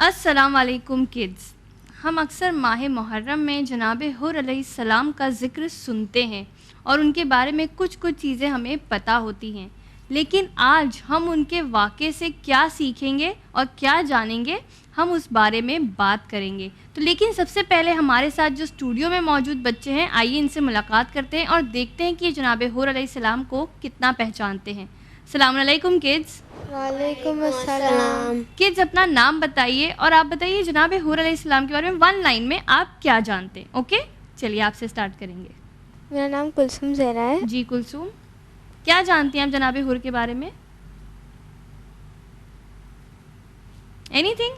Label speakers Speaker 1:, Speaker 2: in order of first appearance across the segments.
Speaker 1: السلام علیکم کڈز. ہم اکثر ماہ محرم میں جناب حر علیہ السلام کا ذکر سنتے ہیں اور ان کے بارے میں کچھ چیزیں ہمیں پتہ ہوتی ہیں، لیکن آج ہم ان کے واقعے سے کیا سیکھیں گے اور کیا جانیں گے، ہم اس بارے میں بات کریں گے. تو لیکن سب سے پہلے ہمارے ساتھ جو اسٹوڈیو میں موجود بچے ہیں، آئیے ان سے ملاقات کرتے ہیں اور دیکھتے ہیں کہ جناب حر علیہ السلام کو کتنا پہچانتے ہیں. السلام علیکم کڈز.
Speaker 2: وعلیکم السلام.
Speaker 1: کڈز اپنا نام بتائیے اور آپ بتائیے جناب حر علیہ السلام کے بارے میں 1 لائن میں آپ کیا جانتے ہیں. اوکے چلیے آپ سے اسٹارٹ کریں گے.
Speaker 2: میرا نام کلثوم زہرا ہے.
Speaker 1: جی کلثوم، کیا جانتی ہیں آپ جناب حر کے بارے میں؟ Anything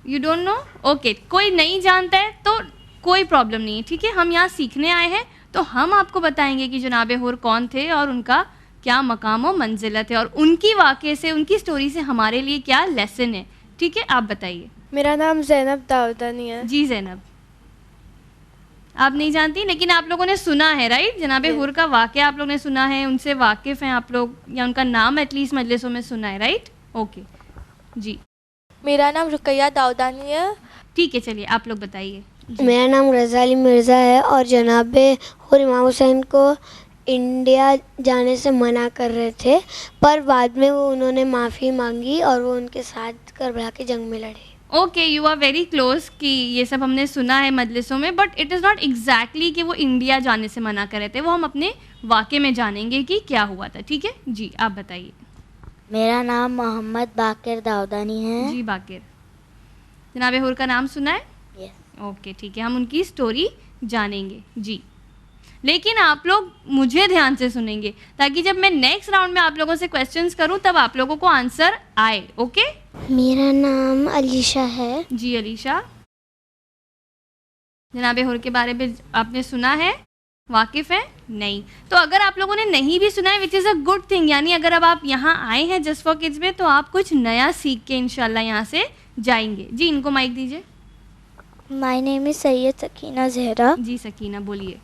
Speaker 1: you don't know? Okay, کوئی نہیں جانتا ہے تو کوئی پرابلم نہیں ہے، ٹھیک ہے. ہم یہاں سیکھنے آئے ہیں تو ہم آپ کو بتائیں گے کہ جناب حر کون تھے اور ان کا کیا مقام و منزلت ہے اور ان کی واقعے سے، ان کی سٹوری سے ہمارے لیے کیا لیسن ہے. ٹھیک ہے، آپ بتائیے.
Speaker 2: میرا نام زینب داؤدانی ہے.
Speaker 1: جی زینب، آپ نہیں جانتی لیکن آپ لوگوں نے سنا ہے، رائٹ؟ جناب حر کا واقعہ آپ لوگوں نے سنا ہے، ان سے واقف ہیں آپ لوگ، یا ان کا نام ایٹ لیسٹ مجلسوں میں سنا ہے، رائٹ؟ اوکے جی.
Speaker 2: میرا نام رقیہ داؤدانی ہے.
Speaker 1: ٹھیک ہے، چلیے آپ لوگ بتائیے.
Speaker 3: میرا نام رضا علی مرزا ہے اور جناب حر امام حسین کو انڈیا جانے سے منع کر رہے تھے، پر بعد میں انہوں نے معافی مانگی اور وہ ان کے ساتھ کربلا کی جنگ میں لڑے.
Speaker 1: Okay, you are very close کہ یہ سب ہم نے سنا ہے مجلسوں میں، but it is not exactly کہ وہ انڈیا جانے سے منع کر رہے تھے. وہ ہم اپنے واقعے میں جانیں گے کہ کیا ہوا تھا. ٹھیک ہے جی، آپ بتائیے.
Speaker 4: میرا نام محمد باقر داؤدانی ہے.
Speaker 1: جی باقر، جناب حر کا نام سنا ہے؟ اوکے ٹھیک ہے، ہم ان کی سٹوری جانیں گے. جی لیکن آپ لوگ مجھے دھیان سے سنیں گے تاکہ جب میں نیکسٹ راؤنڈ میں آپ لوگوں سے کویسچنس کروں تب آپ لوگوں کو آنسر آئے. اوکے.
Speaker 3: میرا نام علیشہ ہے.
Speaker 1: جی علیشہ، جناب حر کے بارے میں آپ نے سنا ہے، واقف ہے؟ نہیں. تو اگر آپ لوگوں نے نہیں بھی سنا ہے وچ از اے گڈ تھنگ، یعنی اگر اب آپ یہاں آئے ہیں جسٹ فار کڈز میں تو آپ کچھ نیا سیکھ کے انشاءاللہ یہاں سے جائیں گے. جی ان کو مائک دیجیے.
Speaker 4: مائی نیم از سید سکینہ زہرا.
Speaker 1: جی سکینہ بولیے.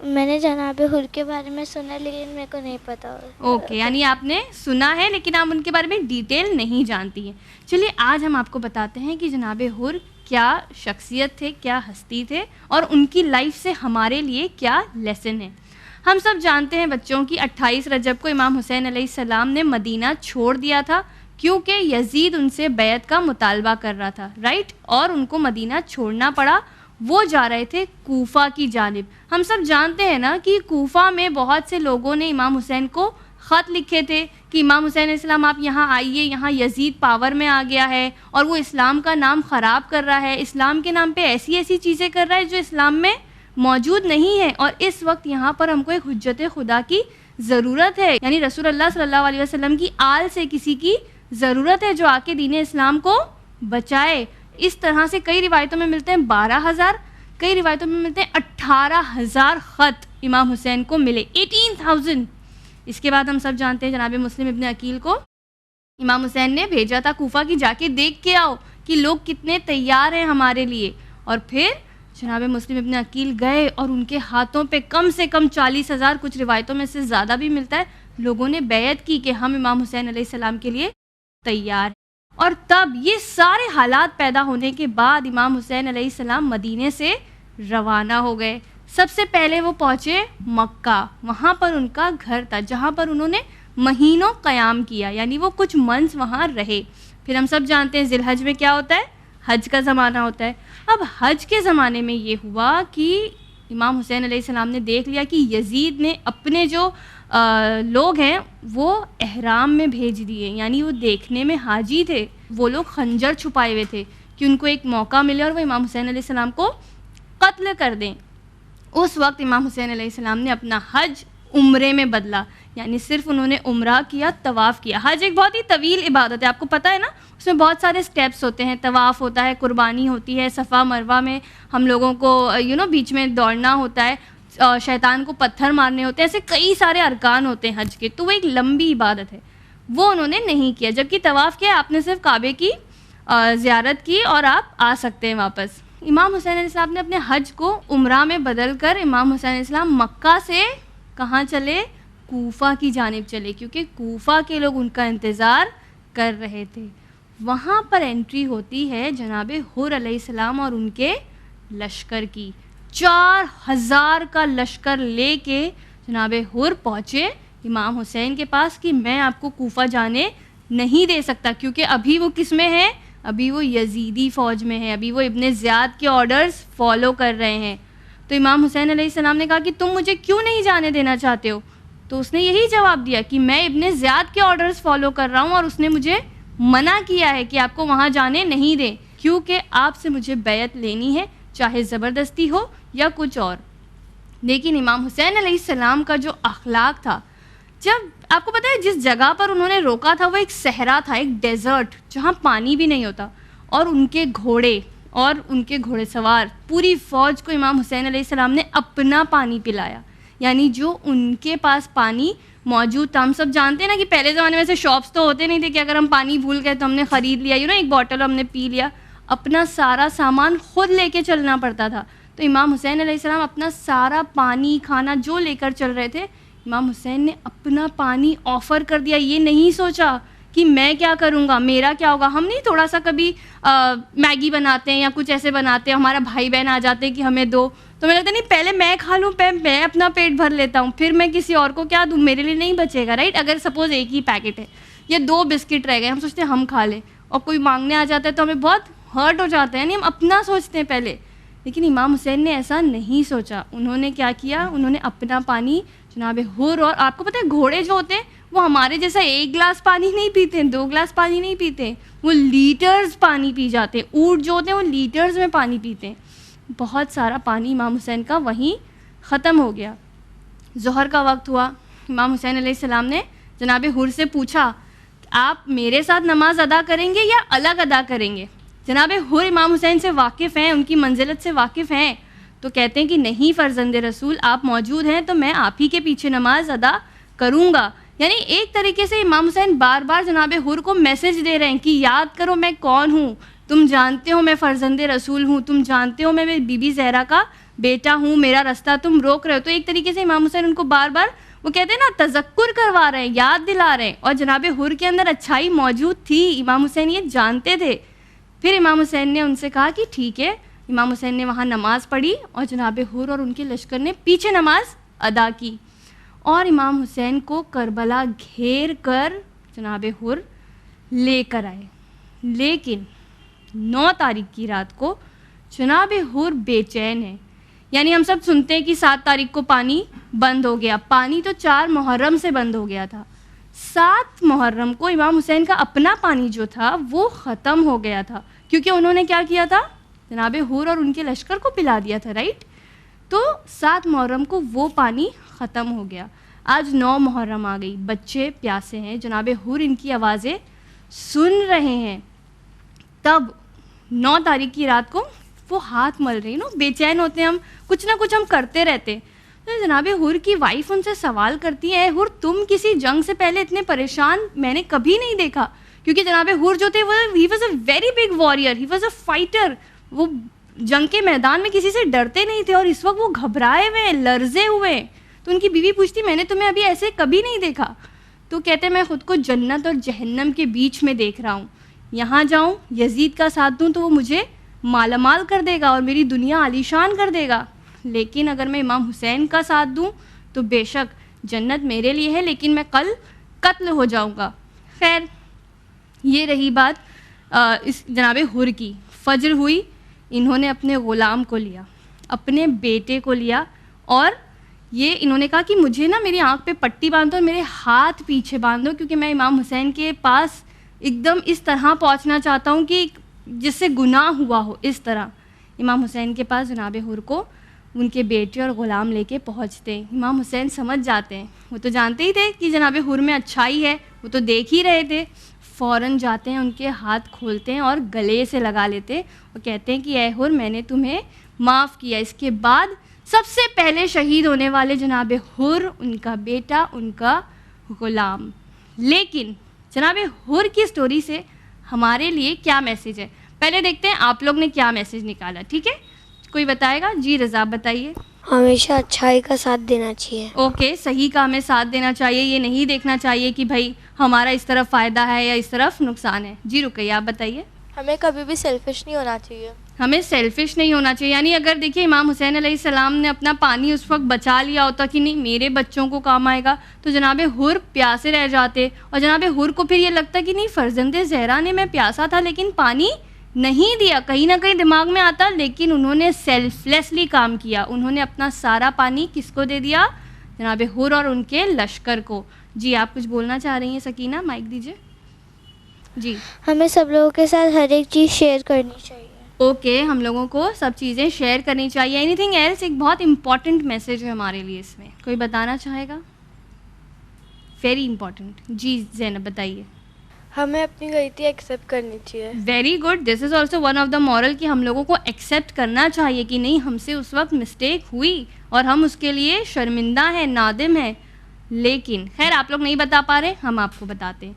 Speaker 4: میں نے جناب حر کے بارے میں سنا لیکن میرے کو نہیں پتا.
Speaker 1: اوکے، یعنی آپ نے سنا ہے لیکن آپ ان کے بارے میں ڈیٹیل نہیں جانتی ہیں. چلیے آج ہم آپ کو بتاتے ہیں کہ جناب حر کیا شخصیت تھے، کیا ہستی تھے اور ان کی لائف سے ہمارے لیے کیا لیسن ہے. ہم سب جانتے ہیں بچوں کی 28 رجب کو امام حسین علیہ السلام نے مدینہ چھوڑ دیا تھا کیونکہ یزید ان سے بیعت کا مطالبہ کر رہا تھا، رائٹ؟ اور ان کو مدینہ چھوڑنا پڑا. وہ جا رہے تھے کوفہ کی جانب. ہم سب جانتے ہیں نا کہ کوفہ میں بہت سے لوگوں نے امام حسین کو خط لکھے تھے کہ امام حسین علیہ السلام آپ یہاں آئیے، یہاں یزید پاور میں آ گیا ہے اور وہ اسلام کا نام خراب کر رہا ہے، اسلام کے نام پہ ایسی چیزیں کر رہا ہے جو اسلام میں موجود نہیں ہے، اور اس وقت یہاں پر ہم کو ایک حجت خدا کی ضرورت ہے، یعنی رسول اللہ صلی اللہ علیہ وسلم کی آل سے کسی کی ضرورت ہے جو آ کے دین اسلام کو بچائے. اس طرح سے کئی روایتوں میں ملتے ہیں 12,000، کئی روایتوں میں ملتے ہیں 18,000 خط امام حسین کو ملے، 18,000. اس کے بعد ہم سب جانتے ہیں جناب مسلم ابن عقیل کو امام حسین نے بھیجا تھا کوفہ کی جا کے دیکھ کے آؤ کہ لوگ کتنے تیار ہیں ہمارے لیے. اور پھر جناب مسلم ابن عقیل گئے اور ان کے ہاتھوں پہ کم سے کم 40,000، کچھ روایتوں میں سے زیادہ بھی ملتا ہے، لوگوں نے بیعت کی کہ ہم امام حسین علیہ السلام کے لیے تیار. اور تب یہ سارے حالات پیدا ہونے کے بعد امام حسین علیہ السلام مدینے سے روانہ ہو گئے. سب سے پہلے وہ پہنچے مکہ، وہاں پر ان کا گھر تھا جہاں پر انہوں نے مہینوں قیام کیا، یعنی وہ کچھ منتھس وہاں رہے. پھر ہم سب جانتے ہیں ذی الحج میں کیا ہوتا ہے، حج کا زمانہ ہوتا ہے. اب حج کے زمانے میں یہ ہوا کہ امام حسین علیہ السلام نے دیکھ لیا کہ یزید نے اپنے جو لوگ ہیں وہ احرام میں بھیج دیے، یعنی وہ دیکھنے میں حاجی تھے، وہ لوگ خنجر چھپائے ہوئے تھے کہ ان کو ایک موقع ملے اور وہ امام حسین علیہ السلام کو قتل کر دیں. اس وقت امام حسین علیہ السلام نے اپنا حج عمرے میں بدلا، یعنی صرف انہوں نے عمرہ کیا، طواف کیا. حج ایک بہت ہی طویل عبادت ہے، آپ کو پتہ ہے نا، اس میں بہت سارے سٹیپس ہوتے ہیں، طواف ہوتا ہے، قربانی ہوتی ہے، صفا مروہ میں ہم لوگوں کو بیچ میں دوڑنا ہوتا ہے، شیطان کو پتھر مارنے ہوتے ہیں، ایسے کئی سارے ارکان ہوتے ہیں حج کے. تو وہ ایک لمبی عبادت ہے، وہ انہوں نے نہیں کیا. جبکہ طواف کیا، آپ نے صرف کعبے کی زیارت کی اور آپ آ سکتے ہیں واپس. امام حسین علیہ السلام نے اپنے حج کو عمرہ میں بدل کر امام حسین علیہ السلام مکہ سے کہاں چلے، کوفہ کی جانب چلے، کیونکہ کوفہ کے لوگ ان کا انتظار کر رہے تھے. وہاں پر انٹری ہوتی ہے جناب حر علیہ السلام اور ان کے لشکر کی. 4000 کا لشکر لے کے جناب حر پہنچے امام حسین کے پاس کہ میں آپ کو کوفہ جانے نہیں دے سکتا، کیونکہ ابھی وہ کس میں ہے؟ ابھی وہ یزیدی فوج میں ہے، ابھی وہ ابن زیاد کے آرڈرز فالو کر رہے ہیں. تو امام حسین علیہ السلام نے کہا کہ تم مجھے کیوں نہیں جانے دینا چاہتے ہو؟ تو اس نے یہی جواب دیا کہ میں ابن زیاد کے آرڈرز فالو کر رہا ہوں اور اس نے مجھے منع کیا ہے کہ آپ کو وہاں جانے نہیں دیں، کیونکہ آپ سے مجھے بیعت لینی ہے، چاہے زبردستی ہو یا کچھ اور. لیکن امام حسین علیہ السلام کا جو اخلاق تھا، جب آپ کو پتہ ہے جس جگہ پر انہوں نے روکا تھا وہ ایک صحرا تھا، ایک ڈیزرٹ جہاں پانی بھی نہیں ہوتا، اور ان کے گھوڑے اور ان کے گھوڑے سوار پوری فوج کو امام حسین علیہ السلام نے اپنا پانی پلایا. یعنی جو ان کے پاس پانی موجود تھا، ہم سب جانتے ہیں نا کہ پہلے زمانے میں سے شاپس تو ہوتے نہیں تھے کہ اگر ہم پانی بھول گئے تو ہم نے خرید لیا، ایک بوٹل ہم نے پی لیا. اپنا سارا سامان خود لے کے چلنا پڑتا تھا. تو امام حسین علیہ السلام اپنا سارا پانی کھانا جو لے کر چل رہے تھے، امام حسین نے اپنا پانی آفر کر دیا. یہ نہیں سوچا کہ میں کیا کروں گا، میرا کیا ہوگا. ہم نہیں تھوڑا سا کبھی میگی بناتے ہیں یا کچھ ایسے بناتے ہیں، ہمارا بھائی بہن آ جاتے ہیں کہ ہمیں دو، تو میں لگتا نہیں پہلے میں کھا لوں، میں اپنا پیٹ بھر لیتا ہوں، پھر میں کسی اور کو کیا دوں، میرے لیے نہیں بچے گا، رائٹ. اگر سپوز ایک ہی پیکٹ ہے یا 2 بسکٹ رہ گئے، ہم سوچتے ہیں ہم کھا لیں، اور کوئی مانگنے آ جاتا ہے تو ہمیں بہت ہرٹ ہو جاتا ہے، یعنی ہم اپنا سوچتے ہیں پہلے. لیکن امام حسین نے ایسا نہیں سوچا. انہوں نے کیا کیا؟ انہوں نے اپنا پانی جناب حر، اور آپ کو پتہ ہے گھوڑے جو ہوتے ہیں وہ ہمارے جیسا 1 گلاس پانی نہیں پیتے، 2 گلاس پانی نہیں پیتے، وہ لیٹرز پانی پی جاتے ہیں. اونٹ جو ہوتے ہیں وہ لیٹرز میں پانی پیتے ہیں. بہت سارا پانی امام حسین کا وہیں ختم ہو گیا. ظہر کا وقت ہوا، امام حسین علیہ السلام نے جناب حر سے پوچھا آپ میرے ساتھ نماز ادا کریں گے یا الگ ادا کریں گے؟ جناب حر امام حسین سے واقف ہیں، ان کی منزلت سے واقف ہیں، تو کہتے ہیں کہ نہیں فرزند رسول، آپ موجود ہیں تو میں آپ ہی کے پیچھے نماز ادا کروں گا. یعنی ایک طریقے سے امام حسین بار بار جناب حر کو میسج دے رہے ہیں کہ یاد کرو میں کون ہوں، تم جانتے ہو میں فرزند رسول ہوں، تم جانتے ہو میں بی بی زہرا کا بیٹا ہوں، میرا رستہ تم روک رہے ہو. تو ایک طریقے سے امام حسین ان کو بار بار وہ کہتے ہیں نا تذکر کروا رہے ہیں، یاد دلا رہے ہیں. اور جناب حر کے اندر اچھائی موجود تھی، امام حسین یہ جانتے تھے. پھر امام حسین نے ان سے کہا کہ ٹھیک ہے. امام حسین نے وہاں نماز پڑھی اور جناب حر اور ان کے لشکر نے پیچھے نماز ادا کی، اور امام حسین کو کربلا گھیر کر جناب حر لے کر آئے. لیکن 9 تاریخ کی رات کو جناب حر بے چین ہے. یعنی ہم سب سنتے ہیں کہ 7 تاریخ کو پانی بند ہو گیا، پانی تو 4 محرم سے بند ہو گیا تھا. 7 محرم کو امام حسین کا اپنا پانی جو تھا وہ ختم ہو گیا تھا، کیونکہ انہوں نے کیا کیا تھا؟ جناب حر اور ان کے لشکر کو پلا دیا تھا، رائٹ. تو 7 محرم کو وہ پانی ختم ہو گیا. آج 9 محرم آ گئی، بچے پیاسے ہیں، جناب حر ان کی آوازیں سن رہے ہیں. تب 9 تاریخ کی رات کو وہ ہاتھ مل رہی بے چین ہوتے ہیں، ہم کچھ نہ کچھ ہم کرتے رہتے ہیں. تو جناب حر کی وائف ان سے سوال کرتی ہے، حر تم کسی جنگ سے پہلے اتنے پریشان میں نے کبھی نہیں دیکھا. کیونکہ جناب حر جو تھے وہ he was a very big warrior, he was a fighter. وہ جنگ کے میدان میں کسی سے ڈرتے نہیں تھے، اور اس وقت وہ گھبرائے ہوئے، لرزے ہوئے. تو ان کی بیوی پوچھتی میں نے تمہیں ابھی ایسے کبھی نہیں دیکھا. تو کہتے میں خود کو جنت اور جہنم کے بیچ میں دیکھ رہا ہوں. یہاں جاؤں یزید کا ساتھ دوں تو وہ مجھے مالا مال کر دے گا اور میری دنیا عالیشان کر دے گا، لیکن اگر میں امام حسین کا ساتھ دوں تو بے شک جنت میرے لیے ہے، لیکن میں کل قتل ہو جاؤں گا. خیر یہ رہی بات اس جناب حر کی. فجر ہوئی، انہوں نے اپنے غلام کو لیا، اپنے بیٹے کو لیا، اور یہ انہوں نے کہا کہ مجھے نا میری آنکھ پہ پٹی باندھ دو اور میرے ہاتھ پیچھے باندھ دو، کیونکہ میں امام حسین کے پاس ایک دم اس طرح پہنچنا چاہتا ہوں کہ جس سے گناہ ہوا ہو. اس طرح امام حسین کے پاس جناب حر کو ان کے بیٹے اور غلام لے کے پہنچتے ہیں. امام حسین سمجھ جاتے ہیں، وہ تو جانتے ہی تھے کہ جناب حر میں اچھائی ہے، وہ تو دیکھ ہی رہے تھے. فوراً جاتے ہیں، ان کے ہاتھ کھولتے ہیں اور گلے سے لگا لیتے ہیں اور کہتے ہیں کہ اے حر میں نے تمہیں معاف کیا. اس کے بعد سب سے پہلے شہید ہونے والے جناب حر، ان کا بیٹا، ان کا غلام. لیکن جناب حر کی سٹوری سے ہمارے لیے کیا میسیج ہے؟ پہلے دیکھتے ہیں آپ لوگ نے کیا میسیج نکالا. ٹھیک ہے، کوئی بتائے گا؟ جی رضا بتائیے.
Speaker 3: ہمیشہ اچھائی کا ساتھ دینا چاہیے.
Speaker 1: اوکے, صحیح کا ہمیں ساتھ دینا چاہیے, یہ نہیں دیکھنا چاہیے کہ بھائی ہمارا اس طرف فائدہ ہے یا اس طرف نقصان ہے. جی رقیہ آپ بتائیے.
Speaker 2: ہمیں کبھی بھی سیلفش نہیں ہونا چاہیے.
Speaker 1: ہمیں سیلفش نہیں ہونا چاہیے, یعنی اگر دیکھیے امام حسین علیہ السلام نے اپنا پانی اس وقت بچا لیا ہوتا کہ نہیں میرے بچوں کو کام آئے گا, تو جناب حر پیاسے رہ جاتے, اور جناب حر کو پھر یہ لگتا کہ نہیں فرزند زہرا نے میں پیاسا تھا لیکن پانی نہیں دیا, کہیں نہ کہیں دماغ میں آتا, لیکن انہوں نے سیلف لیسلی کام کیا, انہوں نے اپنا سارا پانی کس کو دے دیا؟ جناب حر اور ان کے لشکر کو. جی آپ کچھ بولنا چاہ رہی ہیں سکینہ, مائک دیجیے. جی
Speaker 4: ہمیں سب لوگوں کے ساتھ ہر ایک چیز شیئر کرنی چاہیے.
Speaker 1: اوکے, ہم لوگوں کو سب چیزیں شیئر کرنی چاہیے. اینی تھنگ ایلس, ایک بہت امپورٹنٹ میسج ہے ہمارے لیے اس میں, کوئی بتانا چاہے گا؟ Very important. جی زینب بتائیے.
Speaker 2: ہمیں اپنی غلطی ایکسیپٹ کرنی چاہیے.
Speaker 1: Very good, this is also one of the moral کہ ہم لوگوں کو ایکسیپٹ کرنا چاہیے کہ نہیں ہم سے اس وقت مسٹیک ہوئی اور ہم اس کے لیے شرمندہ ہیں, نادم ہیں. لیکن خیر آپ لوگ نہیں بتا پا رہے, ہم آپ کو بتاتے ہیں.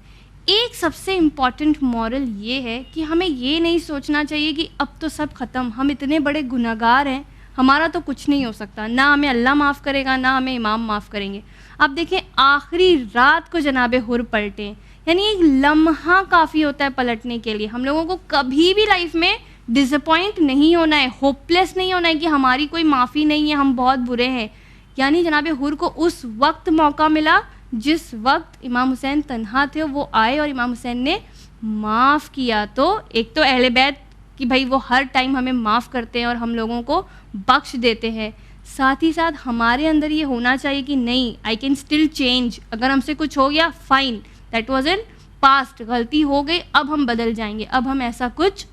Speaker 1: ایک سب سے امپورٹنٹ مورل یہ ہے کہ ہمیں یہ نہیں سوچنا چاہیے کہ اب تو سب ختم, ہم اتنے بڑے گنہگار ہیں, ہمارا تو کچھ نہیں ہو سکتا, نہ ہمیں اللہ معاف کرے گا نہ ہمیں امام معاف کریں گے. اب دیکھیں آخری رات کو جناب حر پلٹیں, یعنی ایک لمحہ کافی ہوتا ہے پلٹنے کے لیے. ہم لوگوں کو کبھی بھی لائف میں ڈس اپوائنٹ نہیں ہونا ہے, ہوپ لیس نہیں ہونا ہے کہ ہماری کوئی معافی نہیں ہے, ہم بہت برے ہیں. یعنی جناب حر کو اس وقت موقع ملا جس وقت امام حسین تنہا تھے, وہ آئے اور امام حسین نے معاف کیا. تو ایک تو اہل بیت کہ بھائی وہ ہر ٹائم ہمیں معاف کرتے ہیں اور ہم لوگوں کو بخش دیتے ہیں, ساتھ ہی ساتھ ہمارے اندر یہ ہونا چاہیے کہ نہیں آئی کین اسٹل چینج. اگر ہم سے کچھ ہو گیا fine, that was in past, غلطی ہو گئی, اب ہم بدل جائیں گے, اب ہم ایسا کچھ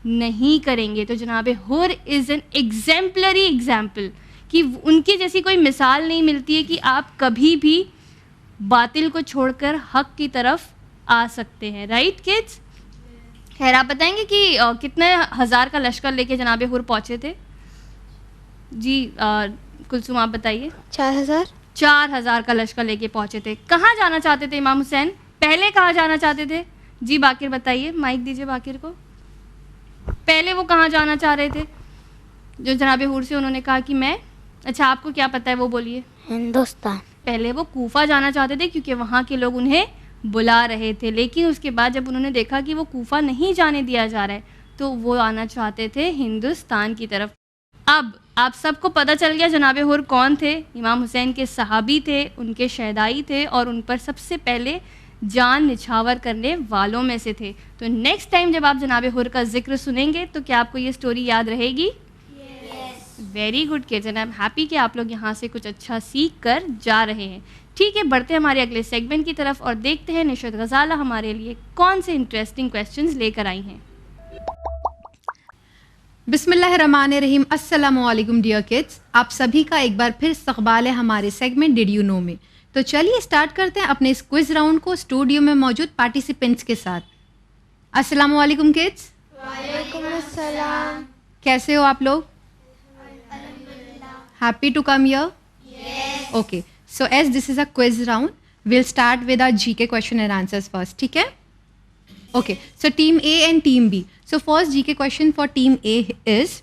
Speaker 1: نہیں کریں گے. تو جناب حر از این ایگزیمپلری ایگزامپل کہ ان کی جیسی کوئی مثال نہیں ملتی ہے کہ آپ کبھی بھی باطل کو چھوڑ کر حق کی طرف آ سکتے ہیں. Right kids? خیر آپ بتائیں گے کہ کتنے ہزار کا لشکر لے کے جناب حر پہنچے تھے؟ جی کلثوم آپ بتائیے.
Speaker 2: 4000.
Speaker 1: 4000 کا لشکر لے کے پہنچے تھے. کہاں جانا چاہتے تھے امام حسین؟ پہلے کہاں جانا چاہتے تھے؟ جی باقر بتائیے, مائک دیجیے باقر کو. پہلے وہ کہاں جانا چاہ رہے تھے جو جناب حر سے انہوں نے کہا کہ میں, اچھا آپ کو کیا پتہ ہے وہ بولیے.
Speaker 3: ہندوستان.
Speaker 1: پہلے وہ کوفہ جانا چاہتے تھے کیونکہ وہاں کے لوگ انہیں بلا رہے تھے, لیکن اس کے بعد جب انہوں نے دیکھا کہ وہ کوفہ نہیں جانے دیا جا رہا ہے تو وہ آنا چاہتے تھے ہندوستان کی طرف. اب آپ سب کو پتہ چل گیا جناب حر کون تھے. امام حسین کے صحابی تھے, ان کے شہدائی تھے, اور ان پر سب سے پہلے جان نچھاور کرنے والوں میں سے تھے. تو نیکسٹ ٹائم جب آپ جناب حر کا ذکر سنیں گے تو کیا آپ کو یہ سٹوری یاد رہے گی؟ Very good kids, and I am happy کہ آپ لوگ یہاں سے کچھ اچھا سیکھ کر جا رہے ہیں. ٹھیک ہے, بڑھتے ہیں ہمارے اگلے سیگمنٹ کی طرف اور دیکھتے ہیں نشرت غزالہ ہمارے لیے کون سے انٹرسٹنگ کویسچنز لے کر آئی ہیں.
Speaker 5: بسم اللہ الرحمن الرحیم. السلام علیکم ڈیئر کڈس, آپ سبھی کا ایک بار پھر استقبال ہے ہمارے سیگمنٹ ڈیڈ یو نو میں. تو چلیے اسٹارٹ کرتے ہیں اپنے اس کوئز راؤنڈ کو اسٹوڈیو میں موجود پارٹیسپینٹس کے ساتھ. السلام علیکم کڈس.
Speaker 2: وعلیکم السلام.
Speaker 5: کیسے ہو آپ لوگ؟ Happy to come here? Okay, so as this is a quiz round we'll start with our G K question and answers first. ٹھیک ہے, okay. So team A and team B. So first G K question for team A is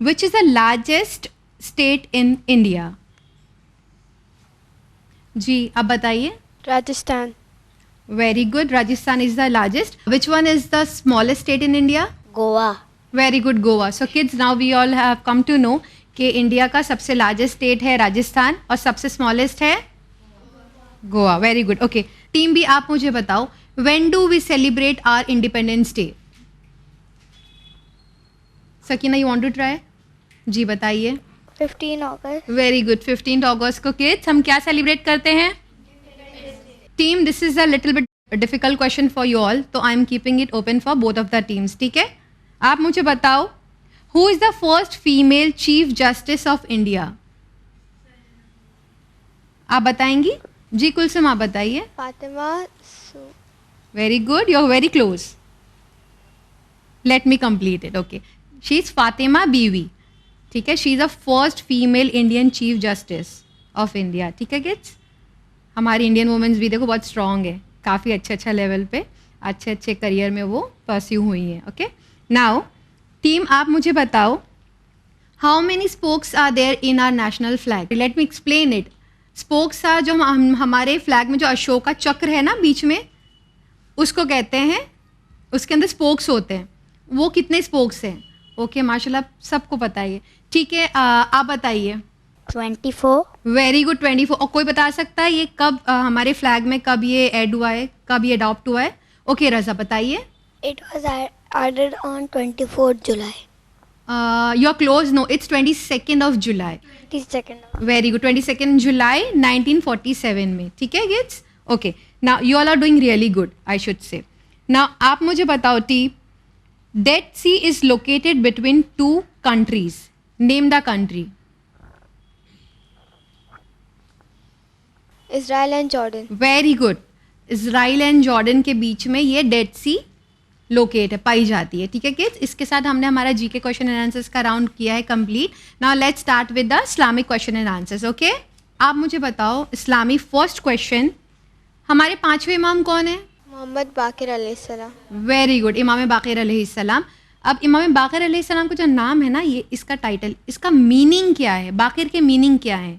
Speaker 5: which is the largest state in India? جی آپ بتائیے.
Speaker 2: Rajasthan.
Speaker 5: Very good, Rajasthan is the largest. Which one is the smallest state in India?
Speaker 3: Goa.
Speaker 5: Very good, Goa. So kids now we all have come to know کہ India کا سب سے largest state ہے راجستھان اور سب سے smallest ہے Goa. Very good. Okay, team B آپ مجھے بتاؤ when do we celebrate our independence day? Sakina you want to try? جی بتائیے.
Speaker 4: 15 اگست.
Speaker 5: ویری گڈ, 15 اگست کو کڈس ہم کیا سیلیبریٹ کرتے ہیں؟ Team this is a little bit difficult question for you all, تو I am keeping it open for both of the teams. ٹھیک ہے, آپ مجھے بتاؤ who is the first female chief justice of India? آپ بتائیں گی. جی کلثوم آپ بتائیے.
Speaker 2: Fathima.
Speaker 5: Very good, you are very close. Let me complete it. Okay, she is Fathima Beevi. ٹھیک ہے, she is a first female Indian chief justice of India. ٹھیک ہے کڈس, ہماری انڈین وومنس بھی دیکھو بہت اسٹرانگ ہے, کافی اچھے لیول پہ اچھے کریئر میں وہ پرسیو ہوئی ہیں. اوکے, ناؤ ٹیم آپ مجھے بتاؤ How many spokes are there in our national flag? Let me explain it. Spokes are جو ہمارے flag میں جو اشوک کا چکر ہے نا بیچ میں, اس کو کہتے ہیں, اس کے اندر spokes ہوتے ہیں. وہ کتنے spokes ہیں؟ اوکے ماشاء اللہ سب کو پتہ ہے. ٹھیک ہے, آپ بتائیے.
Speaker 4: 24.
Speaker 5: Very good, 24. اور کوئی بتا سکتا ہے یہ کب ہمارے فلیگ میں کب یہ ایڈ ہوا ہے, کب یہ اڈاپٹ ہوا ہے؟ اوکے رضا بتائیے.
Speaker 3: It was added on 24th July.
Speaker 5: You are close. No, it's 22nd of July.
Speaker 3: 22nd.
Speaker 5: Very good. 22nd July 1947 میں. ٹھیک ہے kids? Okay. Now you all are doing really good, I should say. Now آپ مجھے بتاؤ T, Dead Sea is located between two countries. Name the country.
Speaker 2: Israel and Jordan.
Speaker 5: Very good. Israel and Jordan کے بیچ میں یہ did see locate ہے, پائی جاتی ہے. ٹھیک ہے کڈس, اس کے ساتھ ہم نے ہمارا جی کے کویشچن اینڈ آنسرس کا راؤنڈ کیا ہے complete. Now let's start with the Islamic question and answers. Okay, آپ مجھے بتاؤ اسلامی فرسٹ کویشچن, ہمارے 5ویں امام کون ہیں؟
Speaker 2: محمد باقر علیہ السلام.
Speaker 5: ویری گڈ, امام باقر علیہ السلام. اب امام باقر علیہ السلام کا جو نام ہے نا, یہ اس کا ٹائٹل, اس کا میننگ کیا ہے؟ باقر کے میننگ کیا ہے؟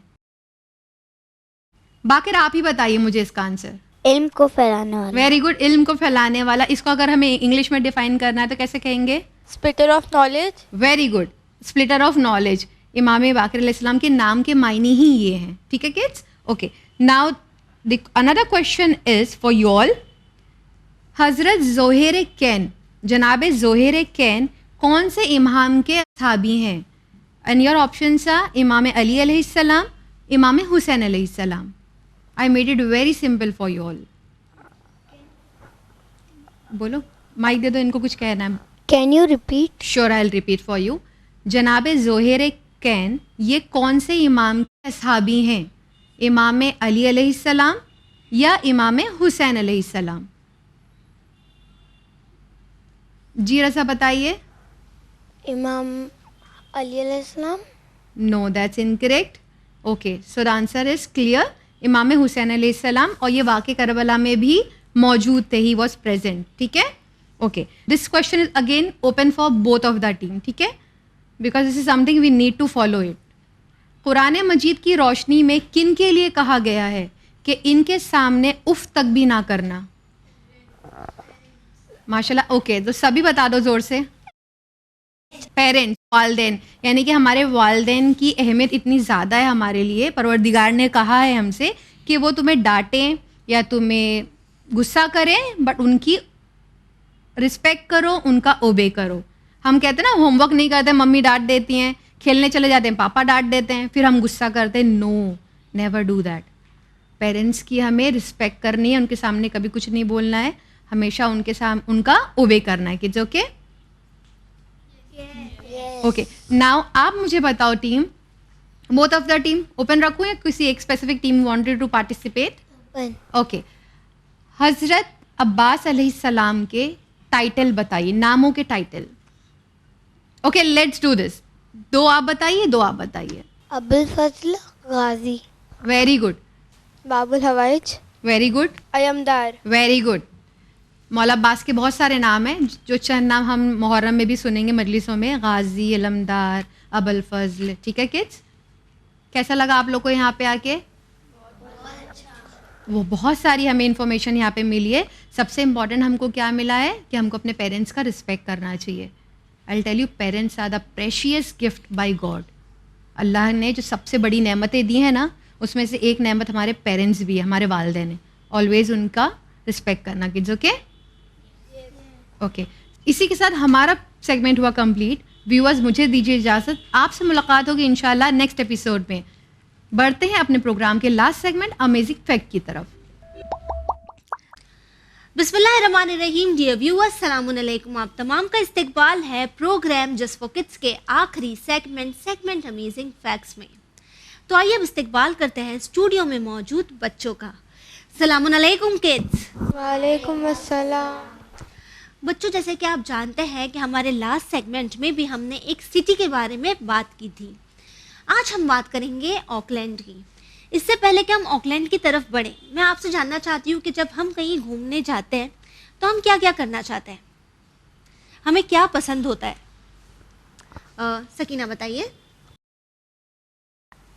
Speaker 5: باقر آپ ہی بتائیے مجھے اس کا آنسر.
Speaker 4: علم کو پھیلانے والا.
Speaker 5: ویری گڈ, علم کو پھیلانے والا. اس کو اگر ہمیں انگلش میں ڈیفائن کرنا ہے تو کیسے کہیں گے؟
Speaker 2: Splitter of knowledge.
Speaker 5: Very good, splitter of knowledge. امام باقر علیہ السلام کے نام کے معنی ہی یہ ہیں. ٹھیک ہے kids? Okay, now another question is for you all. حضرت زہیر کین, جناب زہیر کین کون سے امام کے صحابی ہیں؟ اینڈ یور آپشنس آر امام علی علیہ السلام, امام حسین علیہ السلام. I made it very simple for you all. بولو, مائک دے دو, ان کو کچھ کہنا ہے.
Speaker 3: Can you repeat?
Speaker 5: Sure, I'll repeat for you. جناب زہیر کین یہ کون سے امام کے صحابی ہیں؟ امام علی علیہ السلام یا امام حسین علیہ السلام؟ جی رضا بتائیے.
Speaker 3: امام علی علیہ السلام.
Speaker 5: No, that's incorrect. Okay, so the answer is clear. امام حسین علیہ السلام, اور یہ واقع کربلا میں بھی موجود تھے, ہی واز پریزنٹ. ٹھیک ہے, okay. This question is again open for both of the team. ٹھیک ہے, because this is something we need to follow it. قرآن مجید کی روشنی میں کن کے لیے کہا گیا ہے کہ ان کے سامنے اف تک بھی نہ کرنا؟ ماشاء اللہ. اوکے, تو سبھی بتا دو زور سے. پیرنٹس, والدین, یعنی کہ ہمارے والدین کی اہمیت اتنی زیادہ ہے ہمارے لیے, پروردگار نے کہا ہے ہم سے کہ وہ تمہیں ڈانٹیں یا تمہیں غصہ کریں, بٹ ان کی رسپیکٹ کرو, ان کا اوبے کرو. ہم کہتے ہیں نا ہوم ورک نہیں کرتے, ممی ڈانٹ دیتی ہیں, کھیلنے چلے جاتے ہیں, پاپا ڈانٹ دیتے ہیں, پھر ہم غصہ کرتے ہیں. نو, نیور ڈو دیٹ. پیرنٹس کی ہمیں رسپیکٹ کرنی ہے, ان کے سامنے کبھی کچھ نہیں بولنا ہے, ہمیشہ ان کے سامنے ان کا اوبے کرنا ہے. Kids okay? اوکے, ناؤ آپ مجھے بتاؤ team, both of the team open رکھوں یا کسی ایک specific team wanted to participate? Okay, حضرت عباس علیہ السلام کے ٹائٹل بتائیے, ناموں کے title. Okay, let's do this. 2 آپ بتائیے, 2 آپ بتائیے.
Speaker 3: ابوالفضل غازی.
Speaker 5: Very good.
Speaker 2: باب الحوائج.
Speaker 5: Very good.
Speaker 2: ایمدار.
Speaker 5: Very good. مولا عباس کے بہت سارے نام ہیں, جو چند نام ہم محرم میں بھی سنیں گے مجلسوں میں, غازی, علمدار, ابوالفضل. ٹھیک ہے کڈس, کیسا لگا آپ لوگ کو یہاں پہ آ کے؟ وہ بہت ساری ہمیں انفارمیشن یہاں پہ ملی ہے. سب سے امپورٹنٹ ہم کو کیا ملا ہے کہ ہم کو اپنے پیرنٹس کا رسپیکٹ کرنا چاہیے. I tell you, parents are the precious gift by God. اللہ نے جو سب سے بڑی نعمتیں دی ہیں نا, اس میں سے ایک نعمت ہمارے پیرنٹس بھی ہے, ہمارے والدین ہیں. آلویز ان کا رسپیکٹ کرنا. Kids okay? اوکے, اسی کے ساتھ ہمارا سیگمنٹ ہوا کمپلیٹ. ویورز مجھے دیجیے اجازت, آپ سے ملاقات ہوگی انشاءاللہ نیکسٹ ایپیسوڈ میں. بڑھتے ہیں اپنے پروگرام کے لاسٹ سیگمنٹ امیزنگ فیکٹ کی طرف.
Speaker 6: بسم اللہ الرحمن الرحیم. ڈیئر ویورز, السلام علیکم. آپ تمام کا استقبال ہے پروگرام جسٹ فار کڈس کے آخری سیگمنٹ امیزنگ فیکٹس میں. تو آئیے اب استقبال کرتے ہیں اسٹوڈیو میں موجود بچوں کا. السلام علیکم کڈس.
Speaker 2: وعلیکم السلام.
Speaker 6: بچوں, جیسے کہ آپ جانتے ہیں کہ ہمارے لاسٹ سیگمنٹ میں بھی ہم نے ایک سٹی کے بارے میں بات کی تھی. آج ہم بات کریں گے آکلینڈ کی. اس سے پہلے کہ ہم آکلینڈ کی طرف بڑھیں, میں آپ سے جاننا چاہتی ہوں کہ جب ہم کہیں گھومنے جاتے ہیں تو ہم کیا کیا کرنا چاہتے ہیں, ہمیں کیا پسند ہوتا ہے؟ سکینہ بتائیے.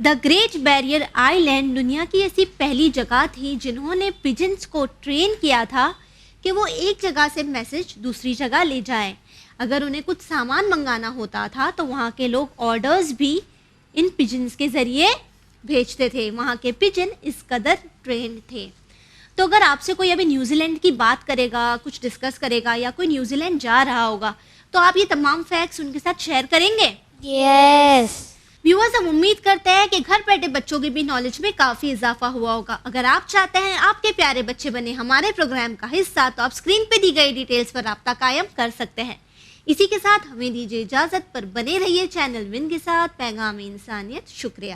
Speaker 6: The great barrier island دنیا کی ایسی پہلی جگہ تھی جنہوں نے پجنس کو ٹرین کیا تھا کہ وہ ایک جگہ سے میسج دوسری جگہ لے جائیں. اگر انہیں کچھ سامان منگانا ہوتا تھا تو وہاں کے لوگ آرڈرز بھی ان پجنس کے ذریعے بھیجتے تھے. وہاں کے پجن اس قدر ٹرینڈ تھے. تو اگر آپ سے کوئی ابھی نیوزی لینڈ کی بات کرے گا, کچھ ڈسکس کرے گا, یا کوئی نیوزی لینڈ جا رہا ہوگا, تو آپ یہ تمام فیکٹس ان کے ساتھ شیئر کریں گے؟
Speaker 3: یس.
Speaker 6: ویورز, ہم امید کرتے ہیں کہ گھر بیٹھے بچوں کی بھی نالج میں کافی اضافہ ہوا ہوگا. اگر آپ چاہتے ہیں آپ کے پیارے بچے بنے ہمارے پروگرام کا حصہ, تو آپ اسکرین پہ دی گئی ڈیٹیلز پر رابطہ قائم کر سکتے ہیں. اسی کے ساتھ ہمیں دیجیے اجازت, پر بنے رہیے چینل ون کے ساتھ. پیغام انسانیت. شکریہ.